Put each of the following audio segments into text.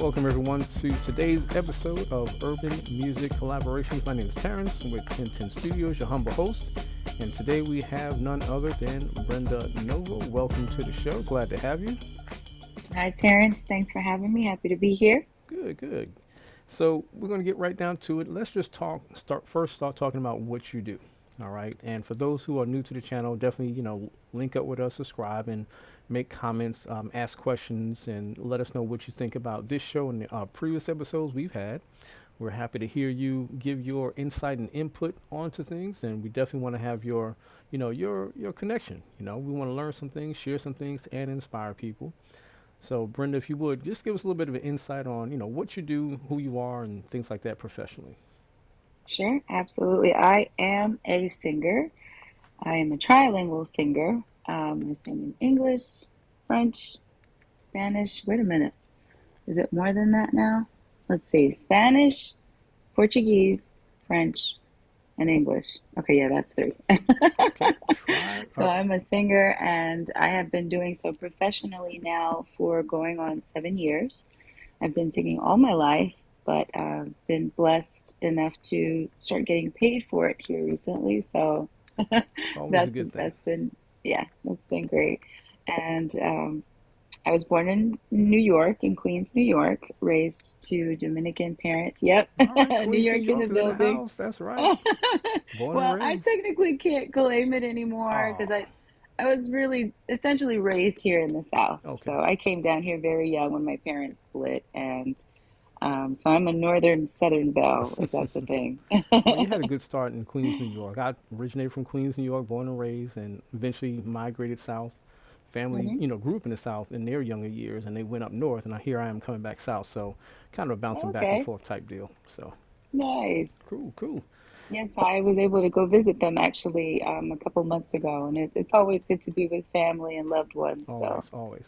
Welcome everyone to today's episode of Urban Music Collaborations. My name is Terrence with 1010 Studios, your humble host. And today we have none other than Brenda Nova. Welcome to the show. Glad to have you. Hi, Terrence. Thanks for having me. Happy to be here. Good, good. So we're going to get right down to it. Let's just start talking about what you do. All right. And for those who are new to the channel, definitely, link up with us, subscribe, and make comments, ask questions, and let us know what you think about this show and the previous episodes we've had. We're happy to hear you give your insight and input onto things, and we definitely want to have your connection. We want to learn some things, share some things, and inspire people. So, Brenda, if you would, just give us a little bit of an insight on, what you do, who you are, and things like that professionally. Sure, absolutely. I am a singer. I am a trilingual singer. I sing in English, French, Spanish. Wait a minute. Is it more than that now? Let's see. Spanish, Portuguese, French, and English. Okay, yeah, that's three. Okay, try. So I'm a singer, and I have been doing so professionally now for going on 7 years. I've been singing all my life, but I've been blessed enough to start getting paid for it here recently. So Always a that's good thing. that's been yeah, that's been great. And I was born in New York, in Queens, New York, raised to Dominican parents. Yep, All right, New Queens, New York in the York is in the building. house. That's right. Born and Well, I raised. technically can't claim it anymore because Oh, I was really essentially raised here in the South. okay. So I came down here very young when my parents split, and so I'm a northern southern belle, if that's a thing. Well, you had a good start in Queens, New York. I originated from Queens, New York, born and raised, and eventually migrated south. Family, Hmm. grew up in the south in their younger years, and they went up north, and here I am coming back south. So, kind of a bouncing back and Okay, forth type deal. So, nice. cool, cool. Yes, I was able to go visit them actually a couple months ago, and it's always good to be with family and loved ones. Always, So, always,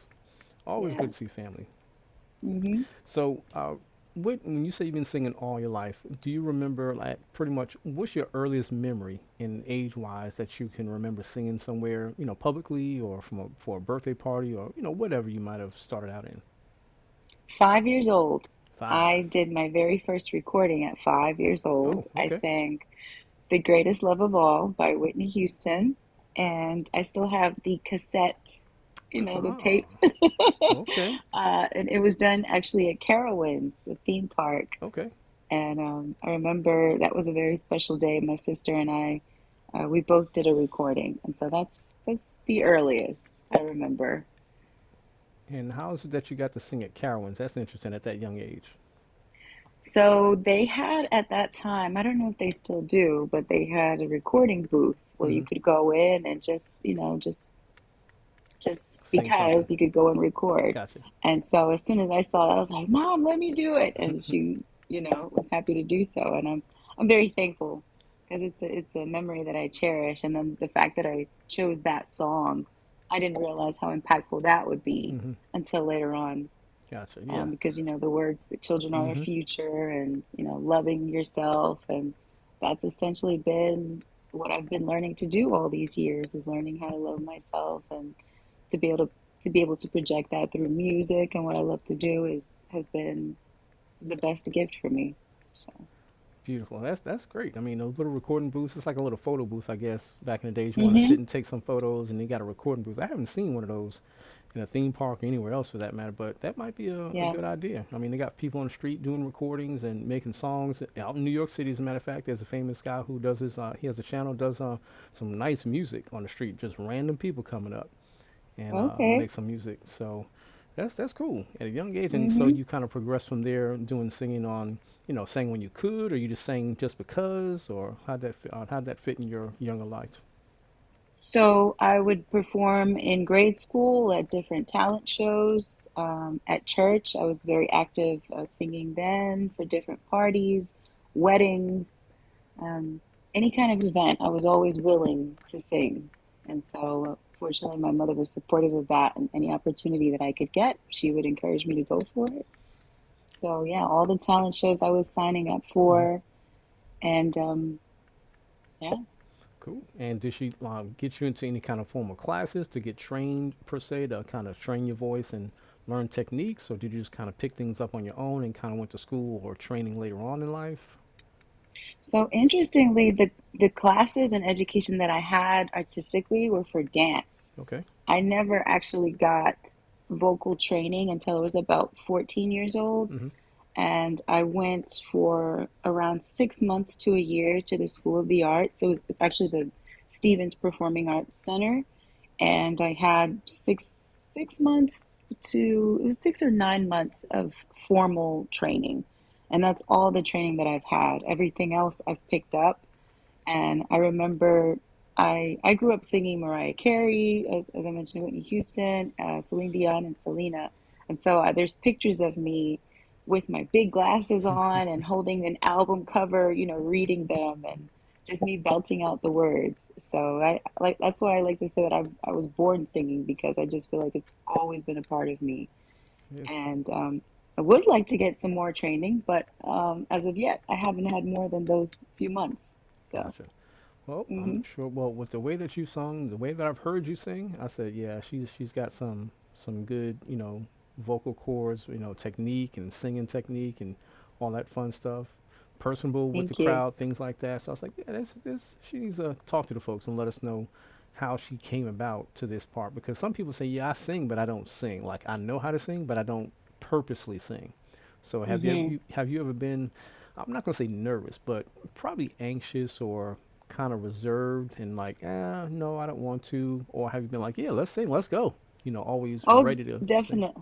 always yeah. good to see family. Hmm. So, when you say you've been singing all your life, do you remember, like, pretty much what's your earliest memory in age-wise that you can remember singing somewhere, publicly or for a birthday party or whatever you might have started out in? 5 years old. I 5. did my very first recording at 5 years Oh, old. I okay, sang The Greatest Love of All by Whitney Houston, and I still have the cassette, the oh, tape. okay, And it was done actually at Carowinds, the theme park. okay. And I remember that was a very special day. My sister and I, we both did a recording, and so that's the earliest I remember. And how is it that you got to sing at Carowinds? That's interesting at that young age. So they had at that time, I don't know if they still do, but they had a recording booth where you Mm-hmm. could go in and just Sing something. because you could go and record. Gotcha. And so as soon as I saw that, I was like, "Mom, let me do it." And she, was happy to do so. And I'm very thankful because it's a memory that I cherish. And then the fact that I chose that song, I didn't realize how impactful that would be Mm-hmm. until later on. Gotcha. Yeah. Because the words that children are our Mm-hmm. future, and loving yourself, and that's essentially been what I've been learning to do all these years, is learning how to love myself, and to be able to project that through music. And what I love to do is has been the best gift for me. So. Beautiful. That's great. I mean, those little recording booths. It's like a little photo booth, I guess. Back in the days, you want to sit Hmm. and take some photos, and you got a recording booth. I haven't seen one of those in a theme park or anywhere else for that matter. But that might be a Yeah. good idea. I mean, they got people on the street doing recordings and making songs out in New York City. As a matter of fact, there's a famous guy who does his. He has a channel, does some nice music on the street. Just random people coming up and Okay. make some music. So that's cool at a young age. And so Hmm. you kind of progress from there, doing singing on, sang when you could, or you just sang just because, or how'd that fit in your younger life? So I would perform in grade school at different talent shows. At church, I was very active singing then for different parties, weddings, um, any kind of event. I was always willing to sing. And so, fortunately, my mother was supportive of that, and any opportunity that I could get, she would encourage me to go for it. So, yeah, all the talent shows I was signing up Hmm. for. And yeah. Cool. And did she get you into any kind of formal classes to get trained per se to kind of train your voice and learn techniques, or did you just kind of pick things up on your own and kind of went to school or training later on in life? So interestingly, the classes and education that I had artistically were for dance. Okay. I never actually got vocal training until I was about 14 years old. Mm-hmm. And I went for around 6 months to a year to the School of the Arts. It's actually the Stevens Performing Arts Center. And I had 6 months to, it was 6 or 9 months of formal training. And that's all the training that I've had. Everything else I've picked up. And I remember I grew up singing Mariah Carey, as I mentioned, Whitney Houston, Celine Dion, and Selena. And so there's pictures of me with my big glasses on and holding an album cover, reading them and just me belting out the words. So I like that's why I like to say that I was born singing because I just feel like it's always been a part of me. Yes. And I would like to get some more training, but as of yet, I haven't had more than those few months. So. Gotcha. Well, I'm Mhm. sure. Well, with the way that you sung, the way that I've heard you sing, I said, yeah, she's got some good, vocal cords, technique and singing technique and all that fun stuff. Personable with the Thank you. crowd, things like that. So I was like, yeah, this she needs to talk to the folks and let us know how she came about to this part because some people say, yeah, I sing, but I don't sing. Like I know how to sing, but I don't purposely sing. So Hmm. have you ever been? I'm not gonna say nervous, but probably anxious or kind of reserved and like, no, I don't want to? Or have you been like, yeah, let's sing, let's go? Always Oh, ready to sing.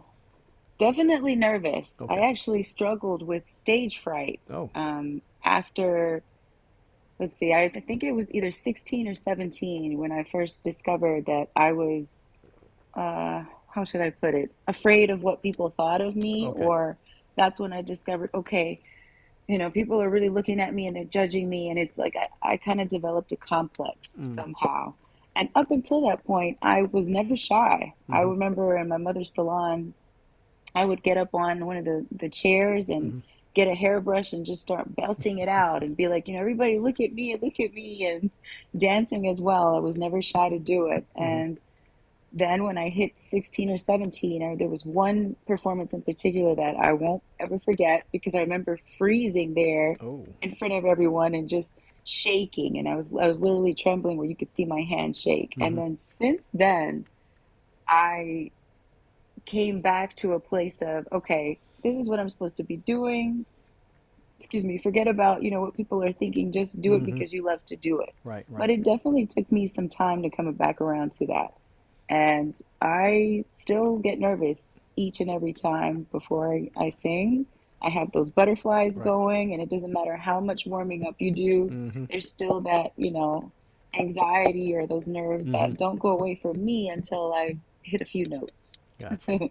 definitely nervous. I Okay. actually struggled with stage fright Oh, after, let's see, I think it was either 16 or 17 when I first discovered that I was, how should I put it, afraid of what people thought of me, okay. or that's when I discovered, okay, people are really looking at me and they're judging me. And it's like I kind of developed a complex Mm, somehow. And up until that point, I was never shy. I mm-hmm, remember in my mother's salon, I would get up on one of the chairs and mm-hmm, get a hairbrush and just start belting it out and be like, everybody look at me, and dancing as well. I was never shy to do it. mm-hmm. And then when I hit 16 or 17, there was one performance in particular that I won't ever forget because I remember freezing there Oh. in front of everyone and just shaking. And I was literally trembling where you could see my hand shake. And Mm-hmm, then since then, I came back to a place of, okay, this is what I'm supposed to be doing. Excuse me, forget about, what people are thinking. Just do it mm-hmm. because you love to do it. Right, But right. it definitely took me some time to come back around to that. And I still get nervous each and every time before I sing. I have those butterflies Right. going, and it doesn't matter how much warming up you do, Mm-hmm, there's still that, anxiety or those nerves mm-hmm. that don't go away from me until I hit a few notes. Gotcha.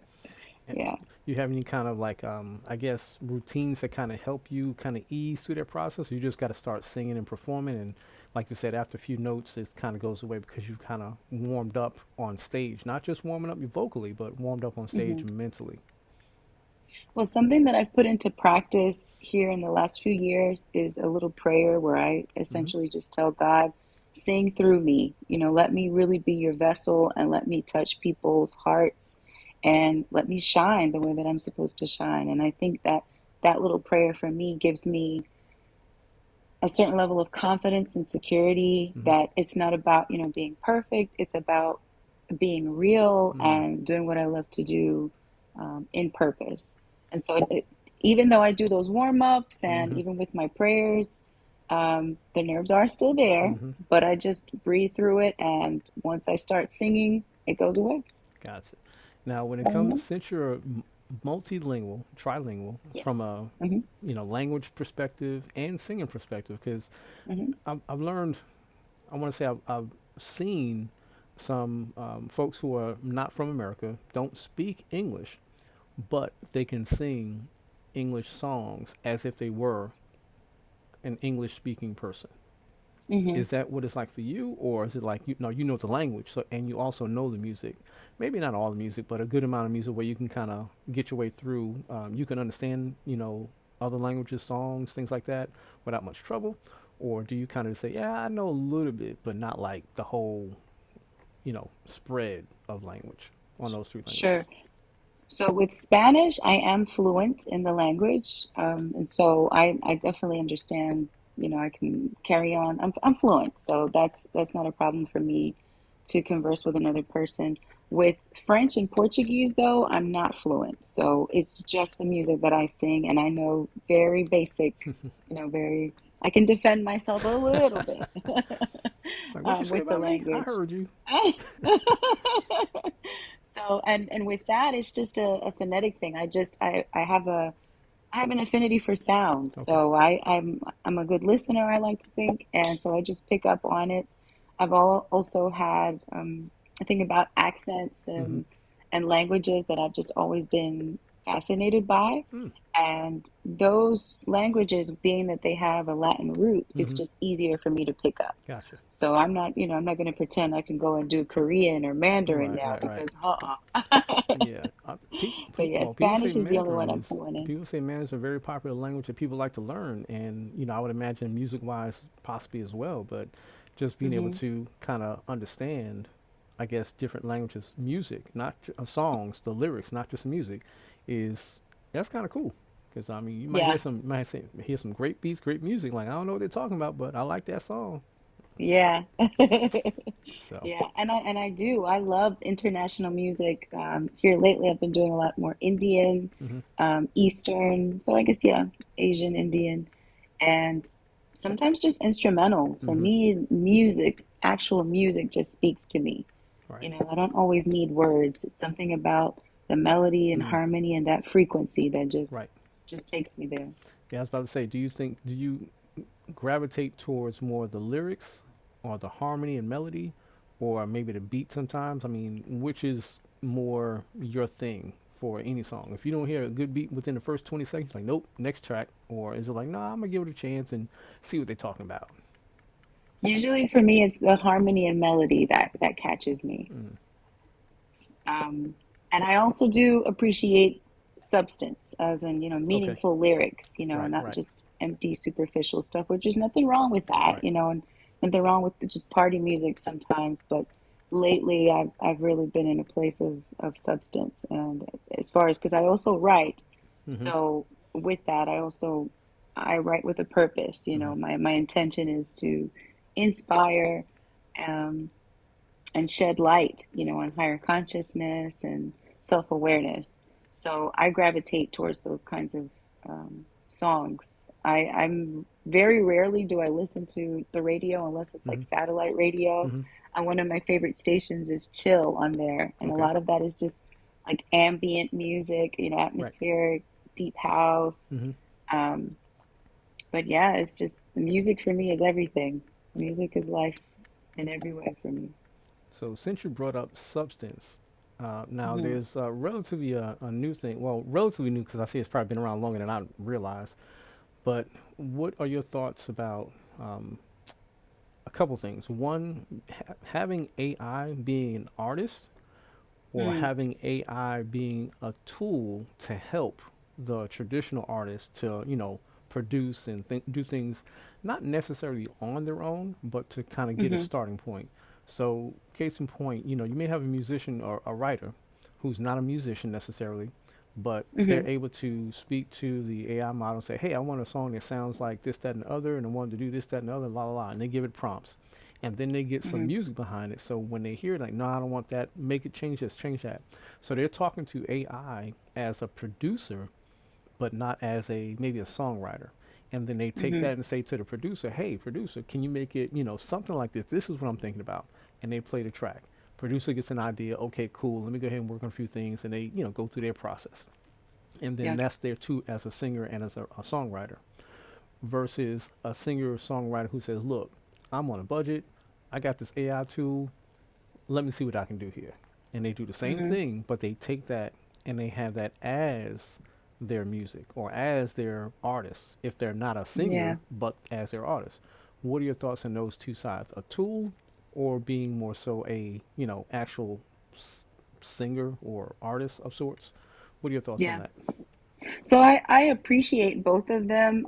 And Yeah. you have any kind of like, I guess, routines that kind of help you kind of ease through that process? You just got to start singing and performing, and like you said, after a few notes, it kind of goes away because you kind of warmed up on stage, not just warming up you vocally, but warmed up on stage Hmm. mentally. Well, something that I've put into practice here in the last few years is a little prayer where I Mm-hmm. essentially just tell God, sing through me. Let me really be your vessel and let me touch people's hearts and let me shine the way that I'm supposed to shine. And I think that that little prayer for me gives me a certain level of confidence and security Mm-hmm. that it's not about, being perfect. It's about being real Mm, and doing what I love to do in purpose. And so, even though I do those warm ups and mm-hmm. even with my prayers, the nerves are still there, Mm-hmm. but I just breathe through it. And once I start singing, it goes away. Gotcha. Now, when it comes, Hmm. since you're multilingual, trilingual, from Yes. a Hmm. language perspective and singing perspective, because Hmm. I've learned, I want to say I've seen some folks who are not from America, don't speak English, but they can sing English songs as if they were an English speaking person. Hmm. Is that what it's like for you, or is it like you know the language, so and you also know the music? Maybe not all the music, but a good amount of music where you can kind of get your way through. You can understand other languages, songs, things like that, without much trouble. or do you kind of say, yeah, I know a little bit, but not like the whole, spread of language on those three languages? Sure. So with Spanish, I am fluent in the language, and so I definitely understand. I can carry on. I'm fluent, so that's not a problem for me to converse with another person. With French and Portuguese, though, I'm not fluent, so it's just the music that I sing, and I know very basic, very. I can defend myself a little bit Like, what you say with the about me? I language. heard you. So and with that, it's just a phonetic thing. I have an affinity for sound, Okay. so I'm a good listener, I like to think, and so I just pick up on it. Also had I think about accents Mm-hmm. and languages that I've just always been fascinated by. Mm. And those languages, being that they have a Latin root, it's Mm-hmm. just easier for me to pick up. Gotcha. So I'm not going to pretend I can go and do Korean or Mandarin Right, now right, right. because, Yeah. But yeah, Well, people say Spanish is the only one Mandarin I'm is fluent in. a very popular language that people like to learn, and I would imagine music-wise possibly as well. But just being able Hmm. to kind of understand, I guess, different languages, music, not songs, the lyrics, not just music, is that's kind of cool. Because I mean, Yeah, hear some great beats, great music. Like I don't know what they're talking about, but I like that song. yeah, So. yeah. And I do. I love international music. Here lately, I've been doing a lot more Indian, Hmm. Eastern. So I guess yeah, Asian, Indian, and sometimes just instrumental. For Hmm. me, music, actual music, just speaks to me. Right. I don't always need words. It's something about the melody and Mm. harmony and that frequency that Right. just takes me there. Yeah, I was about to say, do you gravitate towards more the lyrics or the harmony and melody or maybe the beat sometimes? I mean, which is more your thing for any song? If you don't hear a good beat within the first 20 seconds, like, nope, next track. Or is it like, nah, I'm going to give it a chance and see what they're talking about? Usually for me, it's the harmony and melody that catches me. Mm. Um, and I also do appreciate substance, as in, Okay. meaningful lyrics, Right, not right, just empty superficial stuff, which is nothing wrong with that, right. and nothing wrong with just party music sometimes. But lately, I've really been in a place of substance. And as far as, because I also write, Mm-hmm. so with that, I write with a purpose. Mm-hmm. My intention is to inspire. Um, and shed light, on higher consciousness and self awareness. So I gravitate towards those kinds of songs. I'm very rarely do I listen to the radio unless it's Mm-hmm. like satellite radio. Mm-hmm. And one of my favorite stations is Chill on there, and a Okay. lot of that is just like ambient music, Right. atmospheric, deep house. Mm-hmm. Um, but yeah, it's just the music for me is everything. Music is life in every way for me. So since you brought up substance, now Hmm. there's relatively a new thing. Well, relatively new because I see it's probably been around longer than I realized. But what are your thoughts about um, a couple things? One, having AI being an artist, or Mm. having AI being a tool to help the traditional artist to, produce and do things not necessarily on their own, but to kind of get a Hmm. starting point. So, case in point, you may have a musician or a writer who's not a musician necessarily, but they're Hmm. able to speak to the AI model and say, hey, I want a song that sounds like this, that, and the other, and I want to do this, that, and the other, la, la, la. And they give it prompts. And then they get some Hmm. music behind it. So when they hear it, like, no, I don't want that, make it change this, change that. So they're talking to AI as a producer, but not as maybe a songwriter. And then they take Hmm. that and say to the producer, hey, producer, can you make it, something like this? This is what I'm thinking about. And they play the track. Producer gets an idea, okay, cool, let me go ahead and work on a few things. And they, go through their process. And then Yeah. that's there too as a singer and as a songwriter versus a singer or songwriter who says, look, I'm on a budget. I got this AI tool. Let me see what I can do here. And they do the same Hmm. thing, but they take that and they have that as their music or as their artist if they're not a Yeah. singer, but as their artist. What are your thoughts on those two sides? A tool or being more so a, actual singer or artist of sorts? What are your thoughts on Yeah. that? So I appreciate both of them.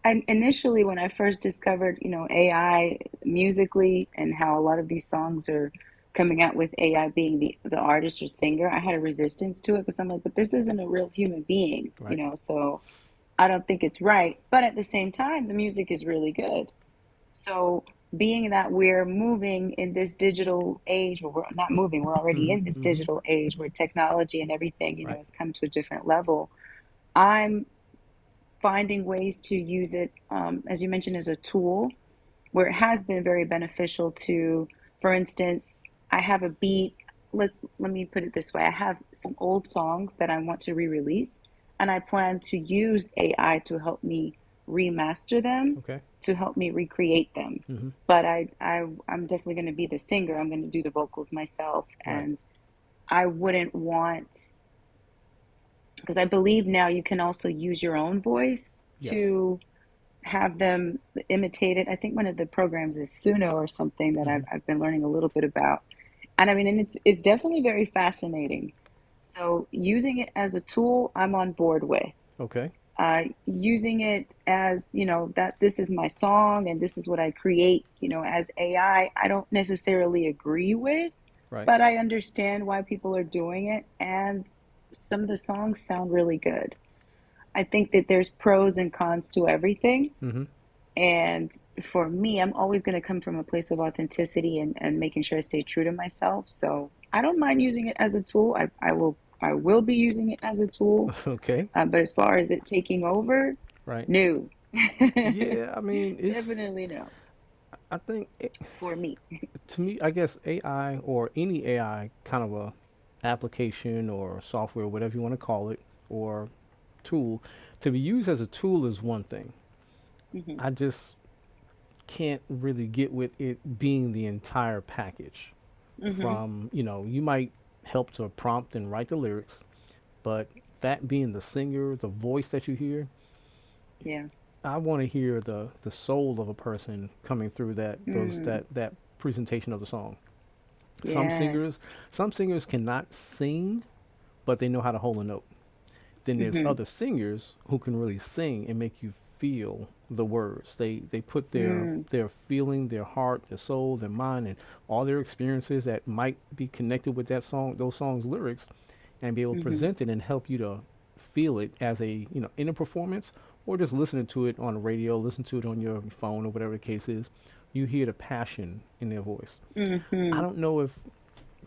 And initially, when I first discovered, AI musically and how a lot of these songs are coming out with AI being the artist or singer, I had a resistance to it because I'm like, but this isn't a real human being, Right. so I don't think it's right. But at the same time, the music is really good. So, being that we're moving in this digital age, well, we're not moving, we're already Mm-hmm. in this Mm-hmm. digital age where technology and everything, Right. has come to a different level. I'm finding ways to use it, as you mentioned, as a tool where it has been very beneficial to, for instance, I have a beat. Let me put it this way. I have some old songs that I want to re-release, and I plan to use AI to help me remaster them, Okay. to help me recreate them. Mm-hmm. But I'm definitely going to be the singer. I'm going to do the vocals myself, Right. and I wouldn't want, because I believe now you can also use your own voice Yes. to have them imitated. I think one of the programs is Suno or something that Mm-hmm. I've been learning a little bit about. And I mean, and it's definitely very fascinating. So using it as a tool, I'm on board with. Okay. Using it as, that this is my song and this is what I create, as AI, I don't necessarily agree with, Right. but I understand why people are doing it. And some of the songs sound really good. I think that there's pros and cons to everything. Mm-hmm. And for me, I'm always going to come from a place of authenticity and making sure I stay true to myself. So I don't mind using it as a tool. I will be using it as a tool. Okay. But as far as it taking over, Right. no. Yeah. I mean, it's. Definitely no I think for me. to me, I guess AI or any AI kind of a application or software, whatever you want to call it, or tool, to be used as a tool is one thing. Hmm. I just can't really get with it being the entire package. Hmm. From, you might help to prompt and write the lyrics, but that being the singer, the voice that you hear, Yeah. I want to hear the soul of a person coming through Mm. that presentation of the song. Some singers, Yes. some singers cannot sing, but they know how to hold a note. Then there's Hmm. other singers who can really sing and make you feel the words. They put Mm. their feeling, their heart, their soul, their mind, and all their experiences that might be connected with that song, those songs' lyrics, and be able to Hmm. present it and help you to feel it as a in a performance, or just listening to it on the radio, listen to it on your phone or whatever the case is. You hear the passion in their voice. I Hmm. don't know if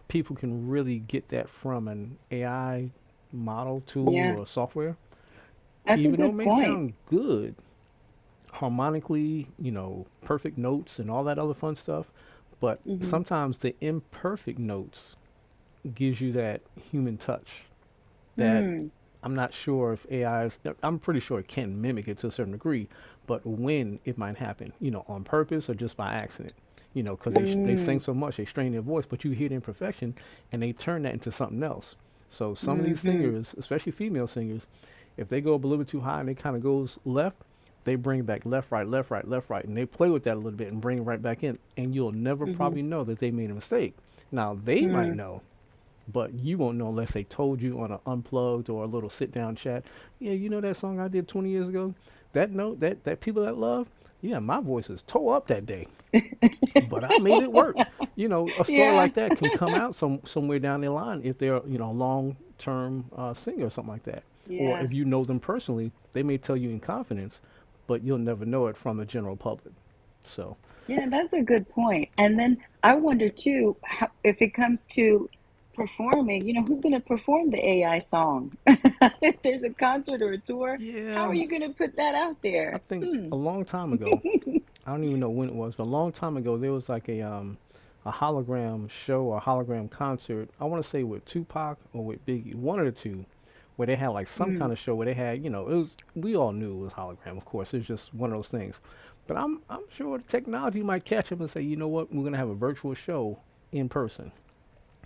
people can really get that from an AI model tool Yeah. or software, That's a even though it good may point. sound good harmonically, perfect notes and all that other fun stuff, but Hmm. sometimes the imperfect notes gives you that human touch that Mm. I'm not sure if AI is, I'm pretty sure it can mimic it to a certain degree, but when it might happen, on purpose or just by accident, because they sing Mm. so much, they strain their voice, but you hear the imperfection and they turn that into something else. So some of these Hmm. singers, especially female singers, if they go up a little bit too high and it kind of goes left, they bring back left, right, left, right, left, right, and they play with that a little bit and bring it right back in, and you'll never Hmm. probably know that they made a mistake. Now they might Mm. know, but you won't know unless they told you on an unplugged or a little sit down chat. Yeah, you know that song I did 20 years ago? That note, that people that love, yeah, my voice is tore up that day, but I made it work. A story Yeah. like that can come out somewhere down the line if they're a long term singer or something like that, or Yeah. if you know them personally, they may tell you in confidence, but you'll never know it from the general public. So, Yeah, that's a good point. And then I wonder too, how, if it comes to performing, who's going to perform the AI song? If there's a concert or a tour, how yeah, are you going to put that out I there? think Hmm. a long time ago, I don't even know when it was, but a long time ago there was like a hologram show or hologram concert. I want to say with Tupac or with Biggie, one of the two, where they had like some Hmm. kind of show where they had, it was, we all knew it was hologram, of course. It's just one of those things. But I'm sure the technology might catch up and say, you know what, we're gonna have a virtual show in person.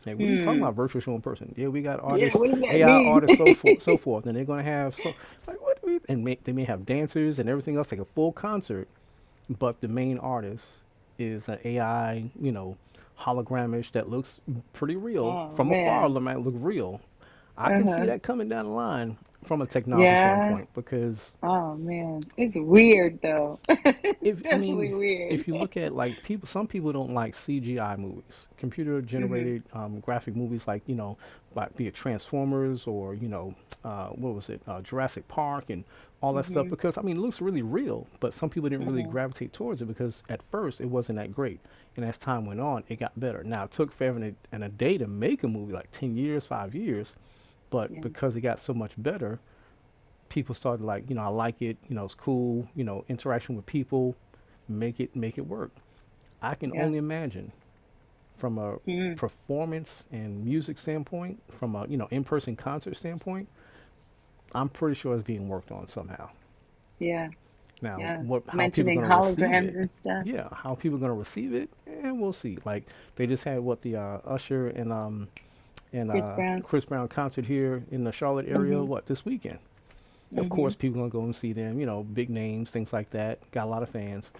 Hey, what are you talking Hmm. about virtual show in person? Yeah, we got Yeah, artists, what does that AI mean? artists, so forth, and they're gonna have so like what do we, and they may have dancers and everything else like a full concert, but the main artist is an AI, hologramish that looks pretty real. Oh From afar, man. it might look real. I can see Uh-huh. that coming down the line, from a technology Yeah. standpoint, because Oh man, it's weird though. It's if I definitely mean, weird. if you look at like people, some people don't like CGI movies, computer Hmm. generated graphic movies, like like be it Transformers or what was it, Jurassic Park and all that stuff. Hmm. Because I mean, it looks really real, but some people didn't really Hmm. gravitate towards it because at first it wasn't that great, and as time went on, it got better. Now it took forever and a day to make a movie, like 10 years, 5 years, but Yeah. because it got so much better, people started like, I like it, it's cool, interaction with people, make it work. I can Yeah. only imagine from a Mm. performance and music standpoint, from a in-person concert standpoint, I'm pretty sure it's being worked on somehow. Yeah. Now, Yeah. what how people are Mentioning going to receive holograms it? and stuff. Yeah, how people are going to receive it, and we'll see. Like they just had what the Usher and Chris Brown. Chris Brown concert here in the Charlotte area. Hmm. What this weekend? Of Hmm. course, people gonna go and see them. Big names, things like that. Got a lot of fans.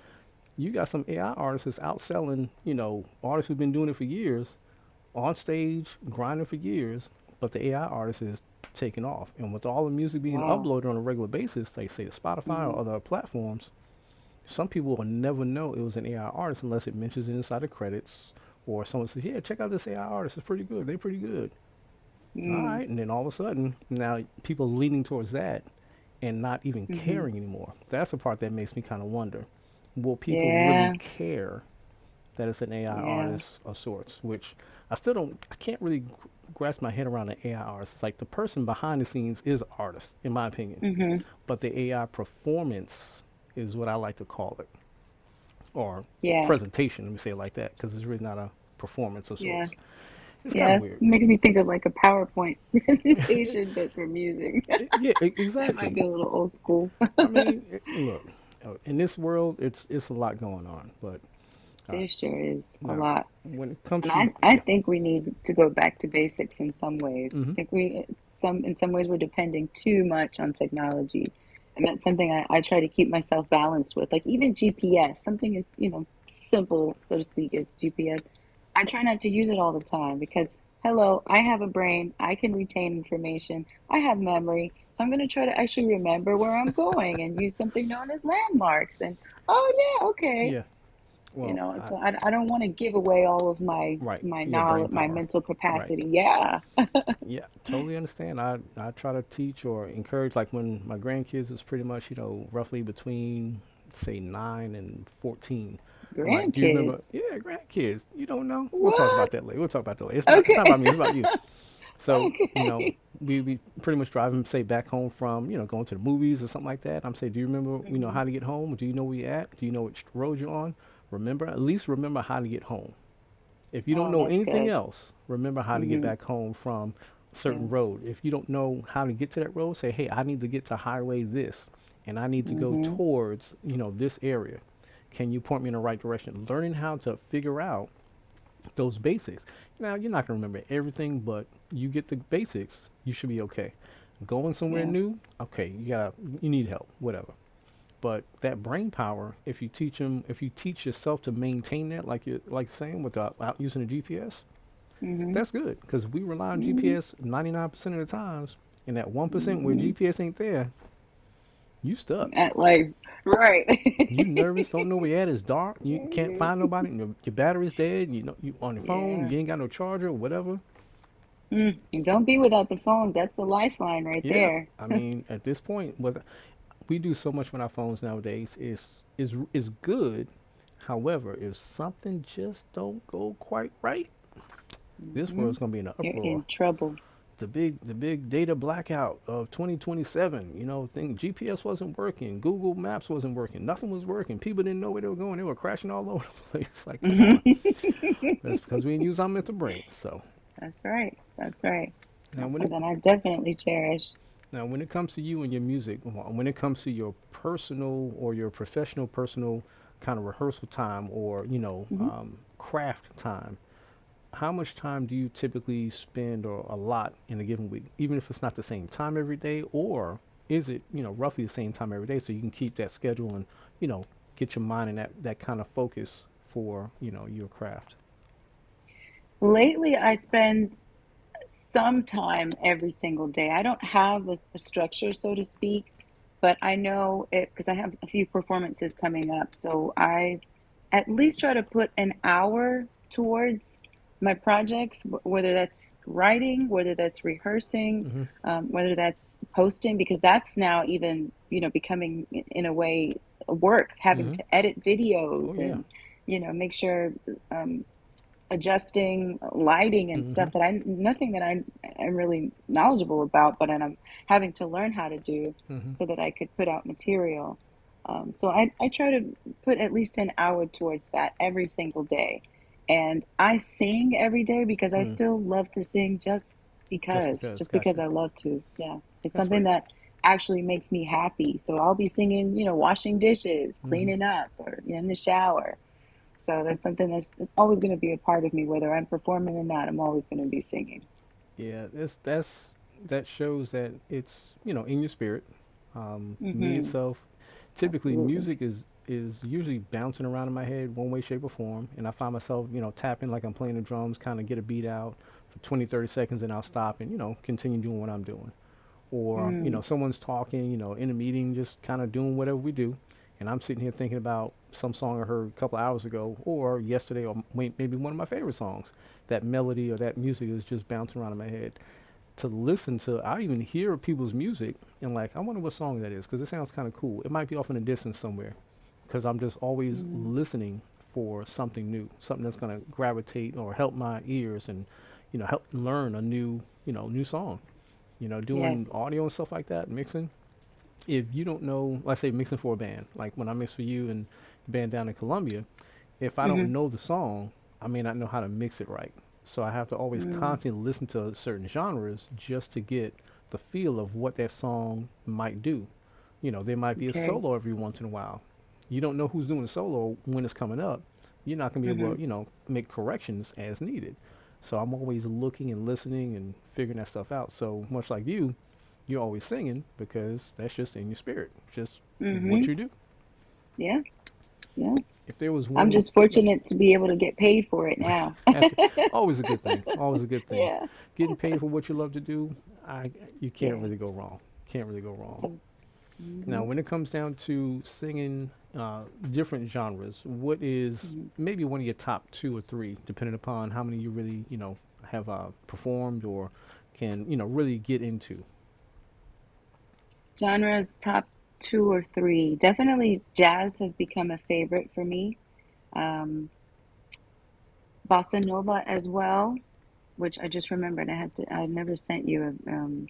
You got some AI artists that's outselling, artists who've been doing it for years, on stage, grinding for years, but the AI artist is taking off. And with all the music being Wow. uploaded on a regular basis, like say to Spotify Hmm. or other platforms, some people will never know it was an AI artist unless it mentions it inside the credits or someone says, "Yeah, check out this AI artist. It's pretty good. They're pretty good." All Mm. right, and then all of a sudden, now people leaning towards that and not even Hmm. caring anymore. That's the part that makes me kind of wonder. Will people really Yeah. care that it's an AI Yeah. artist of sorts? Which I can't really grasp my head around an AI artist. It's like the person behind the scenes is an artist, in my opinion. Hmm. But the AI performance is what I like to call it, or Yeah. presentation, let me say it like that, because it's really not a performance of Yeah. sorts. It's kind of Yeah. weird. Makes me think of like a PowerPoint presentation, but for music. Yeah, That might exactly. be a little old school. I mean, look, in this world, it's a lot going on. But There sure is a now, lot. when it comes And to I think we need to go back to basics in some ways. I hmm think in some ways we're depending too much on technology. And that's something I try to keep myself balanced with. Like even GPS, something as, simple, so to speak, as GPS. I try not to use it all the time because hello, I have a brain, I can retain information, I have memory. So I'm going to try to actually remember where I'm going and use something known as landmarks. And oh yeah, okay. yeah, well, So I don't want to give away all of right, my your brain knowledge, my power, mental right. capacity. Yeah. Yeah, totally understand. I try to teach or encourage, like when my grandkids is pretty much, roughly between say 9 and 14. I'm like, do you remember? Grandkids. Yeah, grandkids. You don't know? We'll talk about What? that later. We'll talk about that later. It's not Okay. about me. It's about you. So, Okay. we pretty much drive them, say, back home from, going to the movies or something like that. I'm saying, do you remember, Hmm. how to get home? Do you know where you're at? Do you know which road you're on? Remember, at least remember how to get home. If you don't Oh, know that's anything good. else, remember how to get Hmm. back home from a Yeah. certain road. If you don't know how to get to that road, say, hey, I need to get to highway this, and I need to go Hmm. towards, this area. Can you point me in the right direction? Learning how to figure out those basics. Now, you're not going to remember everything, but you get the basics, you should be okay. Going somewhere Yeah. new, okay, you need help, whatever. But that brain power, if you teach yourself to maintain that, like you're saying, without using a GPS, Hmm. that's good because we rely on Hmm. GPS 99% of the times, and that 1% where Hmm. GPS ain't there, you stuck. At like, right. You nervous, don't know where you're at. It's dark. You can't find nobody. And your battery's dead. You on your phone. Yeah. You ain't got no charger or whatever. Mm. And don't be without the phone. That's the lifeline right Yeah, there. I mean, at this point, what we do so much with our phones nowadays is good. However, if something just don't go quite right, this Hmm. world's gonna be in an You're uproar. in trouble. The big data blackout of 2027. Thing GPS wasn't working, Google Maps wasn't working, nothing was working. People didn't know where they were going. They were crashing all over the place. Like, come on, that's because we didn't use our mental brains. So That's right. That's right. now That's when it something I definitely cherish. now when it comes to you and your music, when it comes to your personal or your professional personal kind of rehearsal time or Hmm. craft time, how much time do you typically spend or a lot in a given week, even if it's not the same time every day, or is it, roughly the same time every day so you can keep that schedule and, you know, get your mind in that kind of focus for, your craft? Lately, I spend sometime every single day. I don't have a structure, so to speak, but I know it because I have a few performances coming up. So I at least try to put an hour towards my projects, whether that's writing, whether that's rehearsing, Hmm. whether that's posting, because that's now even, becoming in a way work, having Hmm. to edit Oh videos yeah. and, make sure um, adjusting lighting and Hmm. stuff that I nothing that I am really knowledgeable about, but I'm having to learn how to do Hmm. so that I could put out material. So I try to put at least an hour towards that every single day. And I sing every day because I Mm. still love to sing Just because. just because Gotcha. I love to. Yeah. It's That's something right. that actually makes me happy. So I'll be singing, washing dishes, Hmm. cleaning up, or in the shower. So that's something that's always going to be a part of me, whether I'm performing or not. I'm always going to be singing. Yeah, that shows that it's in your spirit. Me Hmm. itself, typically Absolutely. music is usually bouncing around in my head one way, shape, or form, and I find myself tapping like I'm playing the drums, kind of get a beat out for 20, 30 seconds, and I'll stop and continue doing what I'm doing. Or Mm. someone's talking, in a meeting, just kind of doing whatever we do, and I'm sitting here thinking about some song I heard a couple hours ago or yesterday, or maybe one of my favorite songs. That melody or that music is just bouncing around in my head. To listen to, I even hear people's music and like, I wonder what song that is because it sounds kind of cool. It might be off in the distance somewhere because I'm just always Mm. listening for something new, something that's going to gravitate or help my ears and help learn a new song. Doing Yes. audio and stuff like that, mixing. If you don't know, let's say mixing for a band, like when I mix for you and the band down in Columbia, if I don't Hmm. know the song, I may not know how to mix it right. So I have to always Mm. constantly listen to certain genres just to get the feel of what that song might do. There might be a Okay. solo every once in a while. You don't know who's doing the solo when it's coming up. You're not going to be able Hmm. to, make corrections as needed. So I'm always looking and listening and figuring that stuff out. So much like you, you're always singing because that's just in your spirit, just what Hmm. you do. Yeah. Yeah. If there was I'm one, just yeah, fortunate to be able to get paid for it now. that's always a good thing. Always a good thing. Yeah. Getting paid for what you love to do, you can't Yeah. really go wrong. Can't really go wrong. Hmm. Now, when it comes down to singing different genres, what is Hmm. maybe one of your top two or three, depending upon how many you really, have performed or can, really get into? Genres top two or three. Definitely jazz has become a favorite for me. Um, Bossa Nova as well, which I just remembered. I never sent you an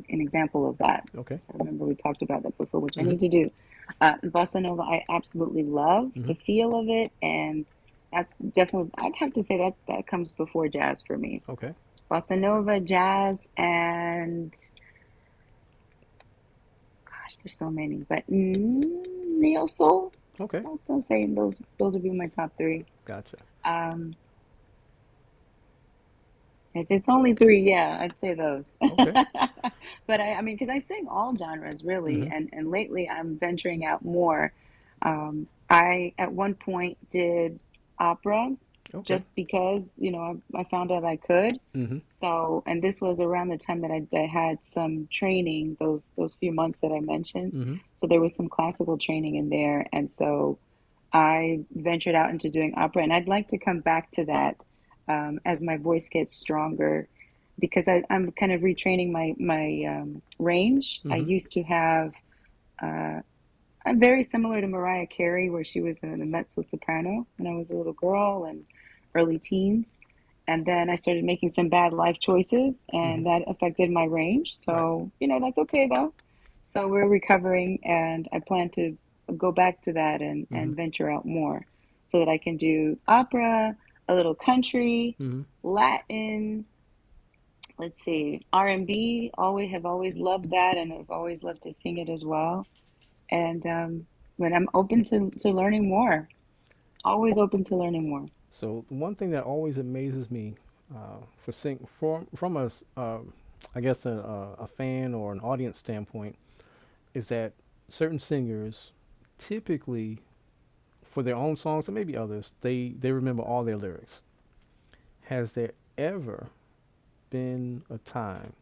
example of that. Okay. So I remember we talked about that before, which I Mm-hmm. need to do. Bossa Nova, I absolutely love Mm-hmm. the feel of it, and that's definitely, I'd have to say that that comes before jazz for me. Okay. Bossa Nova, jazz, and gosh, there's so many, but neo soul. Okay. I'll say those would be my top three. Gotcha. Um, If it's only three, yeah, I'd say those. Okay. But I mean, because I sing all genres really, Mm-hmm. and lately I'm venturing out more. I at one point did opera Okay. just because, I found out I could. Mm-hmm. So, and this was around the time that I had some training, those few months that I mentioned. Mm-hmm. So there was some classical training in there, and so I ventured out into doing opera, and I'd like to come back to that as my voice gets stronger, because I'm kind of retraining my range. I Mm-hmm. used to have. Uh, I'm very similar to Mariah Carey, where she was a mezzo soprano when I was a little girl and early teens, and then I started making some bad life choices, Mm-hmm. and that affected my range. Right. So that's okay though. So we're recovering, and I plan to go back to that Mm-hmm. and venture out more so that I can do opera, a little country, Mm-hmm. Latin, let's see, R&B. Always have always loved that, and I've always loved to sing it as well. And but I'm open to learning more. Always open to learning more. So one thing that always amazes me for sing from I guess a fan or an audience standpoint is that certain singers typically for their own songs and maybe others they remember all their lyrics. Has there ever been a time,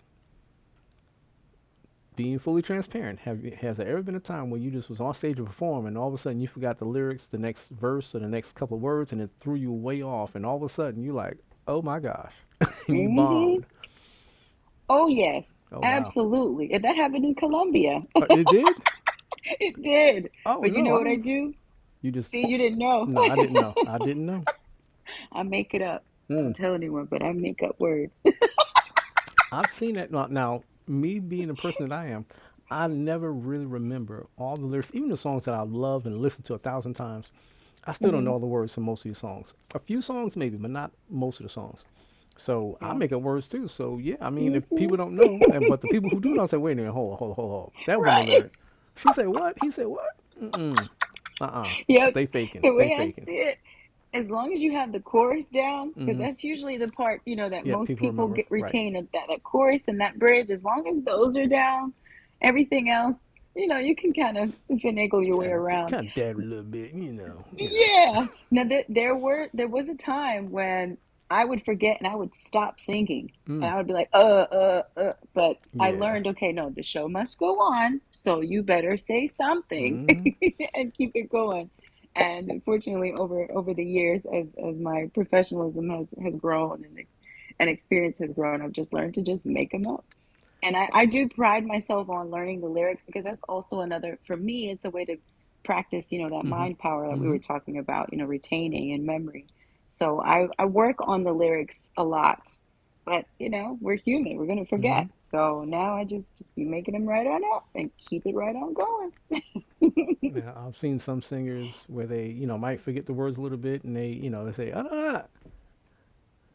being fully transparent, has there ever been a time where you just was on stage to perform and all of a sudden you forgot the lyrics, the next verse or the next couple of words, and it threw you way off, and all of a sudden you like, oh my gosh, and you Hmm. bombed. Oh, yes, Oh wow. absolutely. And that happened in Colombia. It did? It did. Oh But you no, know I what I didn't. do? You just See, you didn't know. no, I didn't know. I didn't know. I make it up. Mm. Don't tell anyone, but I make up words. I've seen that. Now, me being the person that I am, I never really remember all the lyrics, even the songs that I love and listened to 1,000 times. I still don't know Hmm. all the words to most of these songs. A few songs maybe, but not most of the songs. So I Yeah. make up words too. So yeah, I mean, if Hmm. people don't know, but the people who do know say, wait a minute, hold. That wasn't the Right. lyric. She said what? He said what? Mm-mm. Uh-uh. Yep. They faking. The They way I faking. see it, as long as you have the chorus down, because Mm-hmm. that's usually the part, that Yeah, most people people remember. get Right. retain that chorus and that bridge, as long as those are down, everything else, you can kind of finagle your way around. Kind of dab a little bit, you know. Yeah. Now there was a time when I would forget and I would stop singing. Mm. And I would be like, but I Yeah. learned, okay, no, the show must go on, so you better say something Mm-hmm. and keep it going. And unfortunately, over the years, as my professionalism has grown and experience has grown, I've just learned to just make them up. And I do pride myself on learning the lyrics because that's also another, for me, it's a way to practice, that Mm-hmm. mind power that we Mm-hmm. were talking about, retaining and memory. So I work on the lyrics a lot, but we're human, we're gonna Mm-hmm. forget. So now I just be making them right on up and keep it right on going. Now, I've seen some singers where they, might forget the words a little bit, and they say, ah, ah, ah,"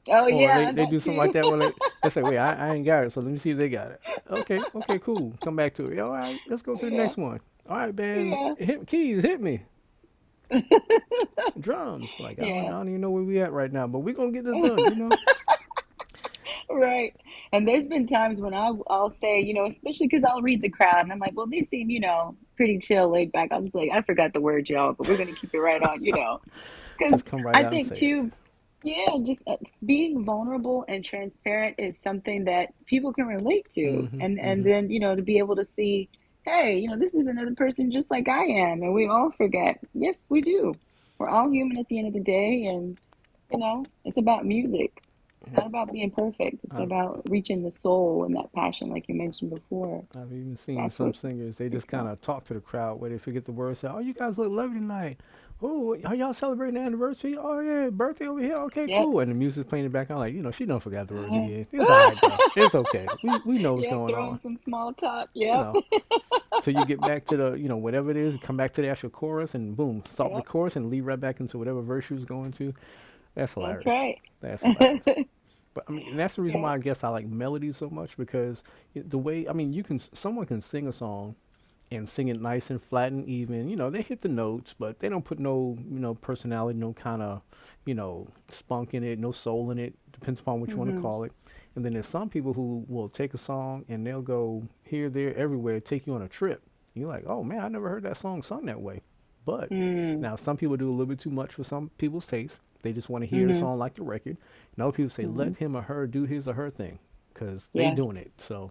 Oh or they, yeah, they do that something like too. that where they say, wait, I ain't got it, so let me see if they got it. Okay, okay, cool. Come back to it. All right, let's go to the Yeah, next one. All right, band, yeah, keys, hit me. Drums. Like, I yeah. don't even know where we at right now, but we're going to get this done. Right. And there's been times when I'll say, especially because I'll read the crowd and I'm like, well, they seem, pretty chill, laid back. I'll just be like, I forgot the word, y'all, but we're going to keep it right on. Because Just come right I out and think say it. too, yeah, just being vulnerable and transparent is something that people can relate to. Mm-hmm, And mm-hmm. then, to be able to see, hey, this is another person just like I am. And we all forget. Yes, we do. We're all human at the end of the day. And, it's about music. It's not about being perfect. It's I've, about reaching the soul and that passion, like you mentioned before. I've even seen That's some what singers, they just sticks kind out. of talk to the crowd where they forget the words. Say, oh, you guys look lovely tonight. Oh, are y'all celebrating the anniversary? Oh, yeah, birthday over here. Okay, Yep. cool. And the music's playing in the background. Like, she don't forget the words again. It's all right, though. It's okay. We know what's Yep. going Throwing on. some small talk. You Yep. know, till you get back to the, whatever it is, come back to the actual chorus and boom, start with the Yep. chorus and lead right back into whatever verse you was going to. That's That's hilarious. right. That's hilarious. But I mean, and that's the reason Yep. why I guess I like melodies so much because the way, I mean, someone can sing a song and sing it nice and flat and even. They hit the notes, but they don't put no, personality, no kind of, spunk in it, no soul in it. Depends upon what you want to Hmm. call it. And then there's some people who will take a song and they'll go here, there, everywhere, take you on a trip. You're like, oh man, I never heard that song sung that way. But Mm. now some people do a little bit too much for some people's taste. They just want to hear the Hmm. song like the record. And other people say, Hmm. let him or her do his or her thing because they Yeah. doing it. So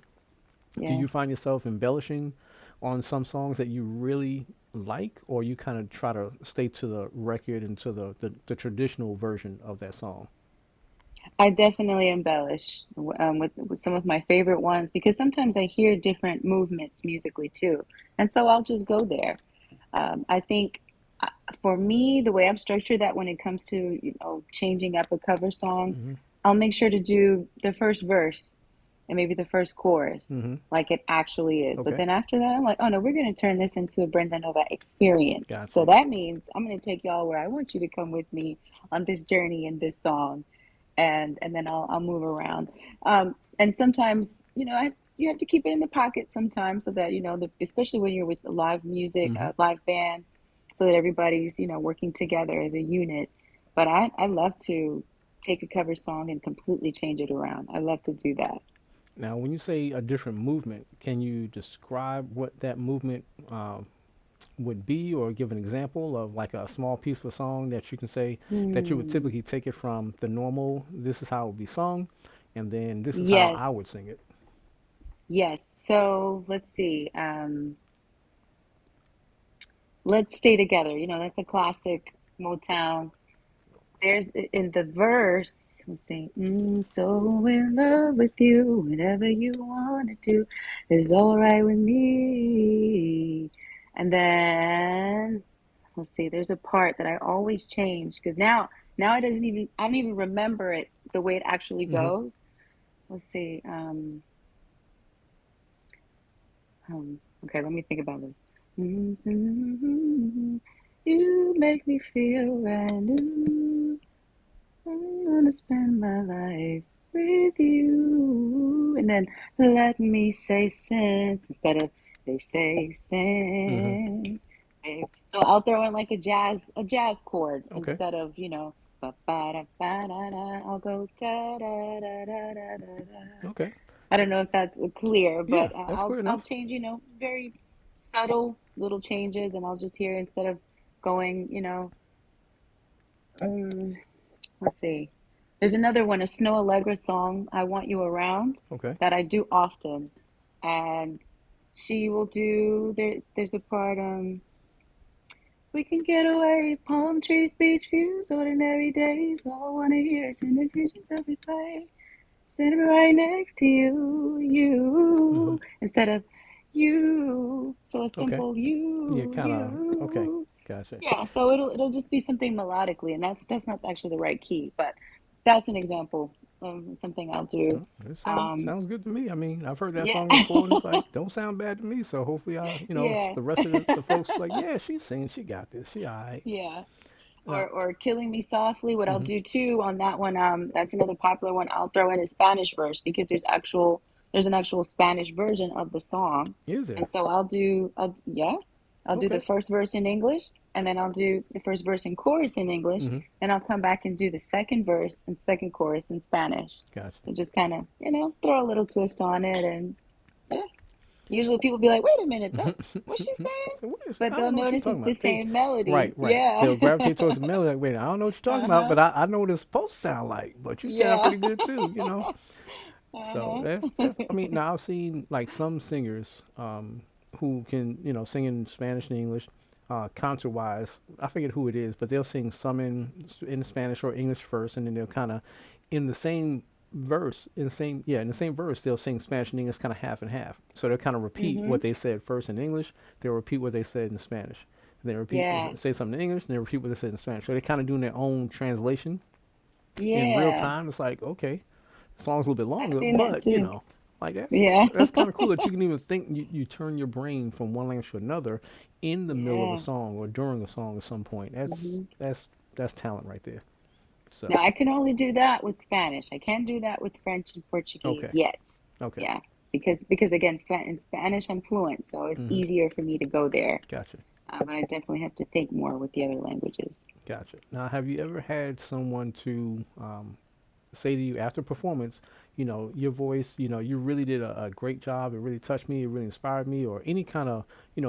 do Yeah. you find yourself embellishing on some songs that you really like, or you kind of try to stay to the record and to the traditional version of that song? I definitely embellish with some of my favorite ones because sometimes I hear different movements musically too. And so I'll just go there. I think uh, for me, the way I've structured that when it comes to, changing up a cover song, Mm-hmm. I'll make sure to do the first verse and maybe the first chorus Mm-hmm. like it actually is. But Okay. then after that, I'm like, oh no, we're going to turn this into a Brenda Nova experience. So Gotcha. that means I'm going to take y'all where I want you to come with me on this journey in this song. And then I'll move around. And sometimes, you have to keep it in the pocket sometimes so that, especially when you're with live music, Mm-hmm. live band, so that everybody's, working together as a unit. But I love to take a cover song and completely change it around. I love to do that. Now, when you say a different movement, can you describe what that movement would be, or give an example of like a small piece of a song that you can say that you would Hmm. typically take it from the normal, this is how it would be sung, and then this is how I Yes. would sing it. Yes. So let's see. Let's Stay Together. You know, that's a classic Motown. There's in the verse, let's see, so in love with you, whatever you want to do is all right with me. And then, let's see, there's a part that I always change because now I don't even remember it the way it actually Hmm. goes. Let's see, okay, let me think about this. You make me feel brand new. I wanna spend my life with you. And then let me say since instead of they say Hmm. since. Babe. So I'll throw in like a jazz chord Okay. instead of, you know, ba ba da ba da da. I'll go da da da da da da da. Okay. I don't know if that's clear, Yeah, but that's clear I'll enough. change, you know, very subtle little changes, and I'll just hear instead of going, you know, um, let's see. There's another one, a Snow Allegra song, I Want You Around, Okay. that I do often. And she will do there's a part we can get away, palm trees, beach views, ordinary days. All I wanna hear is in the visions of replay. Sitting right next to you, Hmm. you, instead of you. So a Okay. simple Yeah, you, kind of. Okay. you. Gotcha. Yeah, so it'll just be something melodically, and that's not actually the right key, but that's an example of something I'll do. Well, it Um, sounds good to me. I mean, I've heard that yeah, song before, and it's like don't sound bad to me. So hopefully, yeah, the rest of the folks like, yeah, she's singing, she got this, she all right. yeah. Now, Or Killing Me Softly. What I'll hmm, do too on that one, that's another popular one. I'll throw in a Spanish verse because there's an actual Spanish version of the song, is there? and so yeah, I'll do the Okay. first verse in English, and then I'll do the first verse in chorus in English, Hmm. then I'll come back and do the second verse and second chorus in Spanish, Gotcha. and just kind of throw a little twist on it, and yeah. Usually people be like, "Wait a minute, that what's she saying?" So what is, But I they'll don't know what you're notice talking it's the about. They, same right, melody. right. Yeah. They'll gravitate towards the melody. Like, wait, I don't know what you're talking about, Uh-huh. but I know what it's supposed to sound like. But you sound Yeah. pretty good too. So Uh-huh. that's. I mean, now I've seen like some singers who can sing in Spanish and English, concert wise. I forget who it is, but they'll sing some in Spanish or English first, and then they'll kind of in the same verse in the same verse they'll sing Spanish and English kind of half and half. So they'll kind of repeat Mm-hmm. what they said first in English. They'll repeat what they said in Spanish. And they repeat Yeah. say something in English, and they repeat what they said in Spanish. So they're kind of doing their own translation in real Yeah. time. It's like okay, the song's a little bit I've longer, seen that but too. like Yeah. that's kind of cool that you can even think you turn your brain from one language to another in the middle of a Yeah. song or during a song at some point. Mm-hmm. That's talent right there. So Now I can only do that with Spanish. I can't do that with French and Portuguese okay, yet. okay, Yeah. Because again, in Spanish I'm fluent, so it's mm-hmm, easier for me to go there. gotcha, But I definitely have to think more with the other languages. gotcha. Now, have you ever had someone to say to you after performance, your voice, you really did a great job. It really touched me. It really inspired me, or any kind of,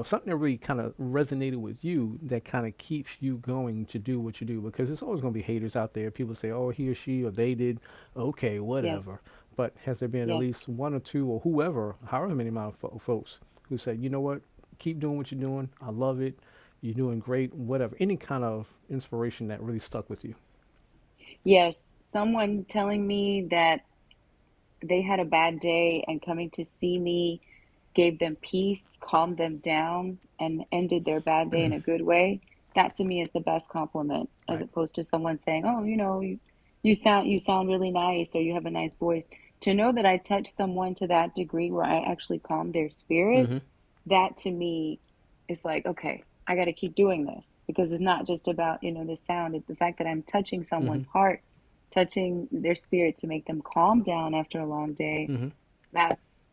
something that really kind of resonated with you that kind of keeps you going to do what you do. Because there's always going to be haters out there. People say, oh, he or she or they did, okay, Yes. whatever. But has there been at Yes. least one or two or whoever, however many amount of folks who said, you know what, keep doing what you're doing. I love it. You're doing great. Whatever. Any kind of inspiration that really stuck with you. Yes. Someone telling me that they had a bad day and coming to see me gave them peace, calmed them down, and ended their bad day in a good way. That to me is the best compliment, as Right. opposed to someone saying, "Oh, you sound really nice, or you have a nice voice." To know that I touched someone to that degree where I actually calmed their spirit, Mm-hmm. that to me is like, okay, I got to keep doing this because it's not just about, the sound. It's the fact that I'm touching Mm-hmm. someone's heart, touching their spirit to make them calm down after a long day. Mm-hmm. That's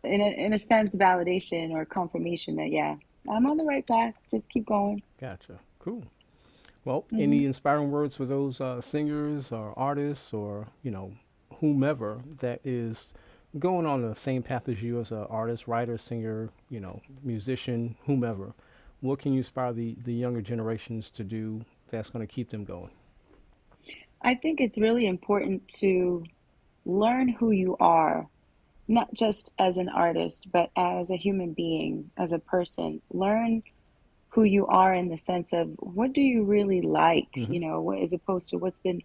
in a sense validation or confirmation that yeah, I'm on the right path. Just keep going. Gotcha. Cool. Well, Hmm. any inspiring words for those singers or artists or whomever that is going on the same path as you as an artist, writer, singer, musician, whomever? What can you inspire the younger generations to do that's going to keep them going? I think it's really important to learn who you are, not just as an artist, but as a human being, as a person. Learn who you are in the sense of what do you really like, Hmm. as opposed to what's been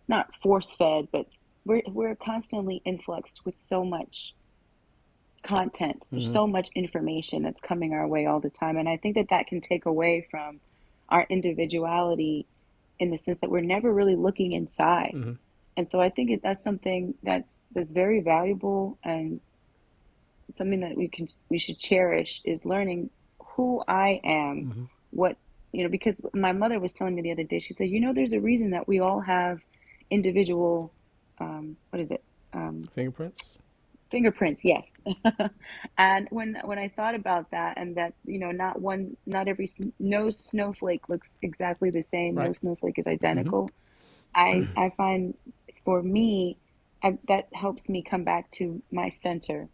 not force fed, but we're constantly influxed with so much content. There's Hmm. so much information that's coming our way all the time, and I think that that can take away from our individuality in the sense that we're never really looking inside. Hmm. And so I think that's something that's very valuable, and something that we should cherish is learning who I am, Hmm. what because my mother was telling me the other day, she said, there's a reason that we all have individual what is it? Fingerprints. Fingerprints, yes. And when I thought about that, and that not every no snowflake looks exactly the same, no Right. snowflake is Hmm. identical. I find for me, that helps me come back to my center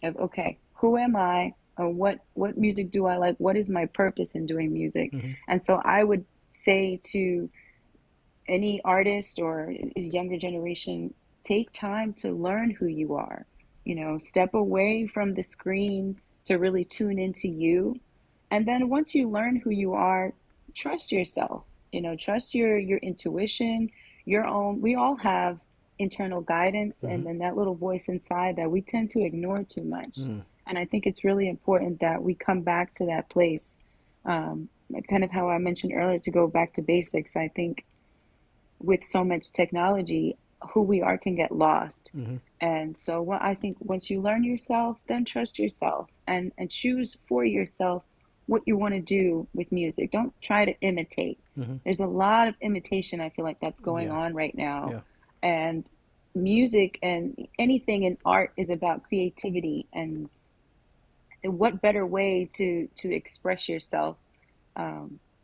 of, okay, who am I? What music do I like? What is my purpose in doing music? Hmm. And so I would say to any artist or is younger generation, take time to learn who you are. Step away from the screen to really tune into you. And then once you learn who you are, trust yourself. Trust your intuition, your own. We all have internal guidance, Hmm. and then that little voice inside that we tend to ignore too much. Mm. And I think it's really important that we come back to that place. Kind of how I mentioned earlier, to go back to basics. I think with so much technology, who we are can get lost. Hmm. And so what I think, once you learn yourself, then trust yourself, and choose for yourself what you want to do with music. Don't try to imitate. Hmm. There's a lot of imitation, I feel like, that's going Yeah. on right now. Yeah. And music and anything in art is about creativity, and what better way to express yourself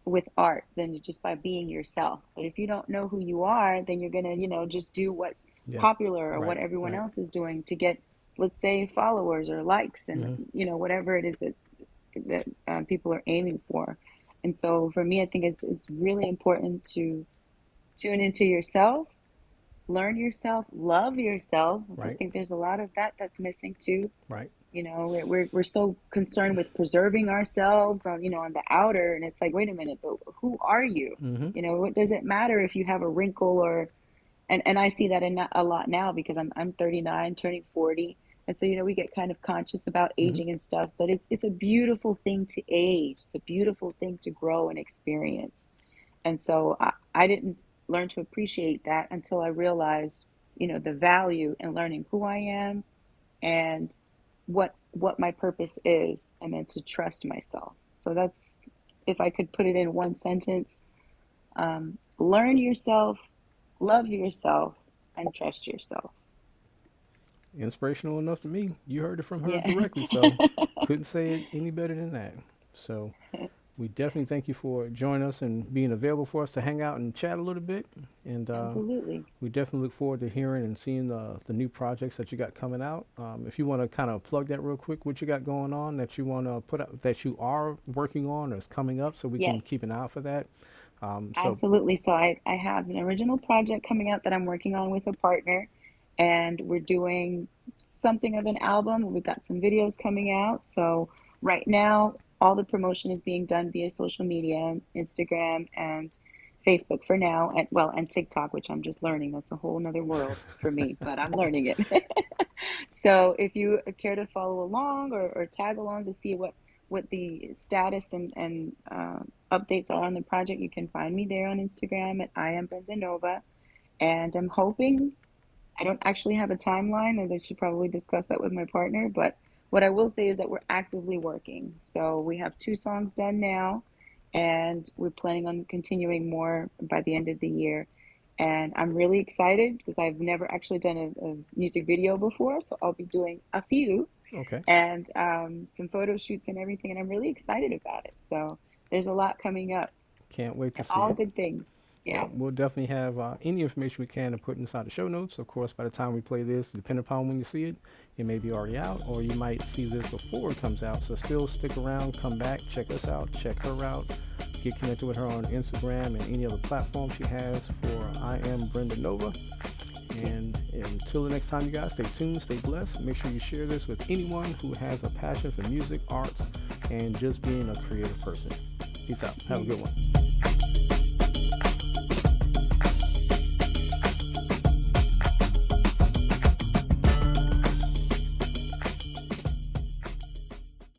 with art than just by being yourself. But if you don't know who you are, then you're gonna, just do what's Yeah. popular or what Right. everyone Right. else is doing to get, let's say, followers or likes, and Hmm. whatever it is that people are aiming for. And so for me, I think it's really important to tune into yourself, learn yourself, love yourself. I Right. think there's a lot of that that's missing too. Right. We're so concerned with preserving ourselves on on the outer, and it's like, wait a minute, but who are you? Hmm. What does it matter if you have a wrinkle, or and I see that in a lot now, because I'm 39 turning 40. And so we get kind of conscious about Hmm. aging and stuff, but it's a beautiful thing to age. It's a beautiful thing to grow and experience. And so I didn't learn to appreciate that until I realized the value in learning who I am, and what my purpose is, and then to trust myself. So that's, if I could put it in one sentence, learn yourself, love yourself, and trust yourself. Inspirational enough to me. You heard it from her Yeah. directly, so couldn't say it any better than that. So we definitely thank you for joining us and being available for us to hang out and chat a little bit. And Absolutely. we definitely look forward to hearing and seeing the new projects that you got coming out. If you want to kind of plug that real quick, what you got going on that you want to put out, that you are working on or is coming up, so we can Yes, keep an eye out for that. So, absolutely. So I have an original project coming out that I'm working on with a partner, and we're doing something of an album. We've got some videos coming out. So right now, all the promotion is being done via social media, Instagram and Facebook for now, and well, and TikTok, which I'm just learning. That's a whole nother world for me, but I'm learning it. So if you care to follow along, or tag along to see what the status and updates are on the project, you can find me there on Instagram at I am Brenda Nova. And I'm hoping, I don't actually have a timeline, and I should probably discuss that with my partner, but what I will say is that we're actively working. So we have 2 songs done now, and we're planning on continuing more by the end of the year. And I'm really excited because I've never actually done a music video before, so I'll be doing a few, okay, and some photo shoots and everything, and I'm really excited about it. So there's a lot coming up, can't wait to and see all it. good things. Yeah. Well, we'll definitely have any information we can to put inside the show notes. Of course, by the time we play this, depending upon when you see it, it may be already out, or you might see this before it comes out. So still stick around, come back, check us out, check her out, get connected with her on Instagram and any other platform she has for I Am Brenda Nova. And until the next time, you guys, stay tuned, stay blessed. Make sure you share this with anyone who has a passion for music, arts, and just being a creative person. Peace out. Have a good one.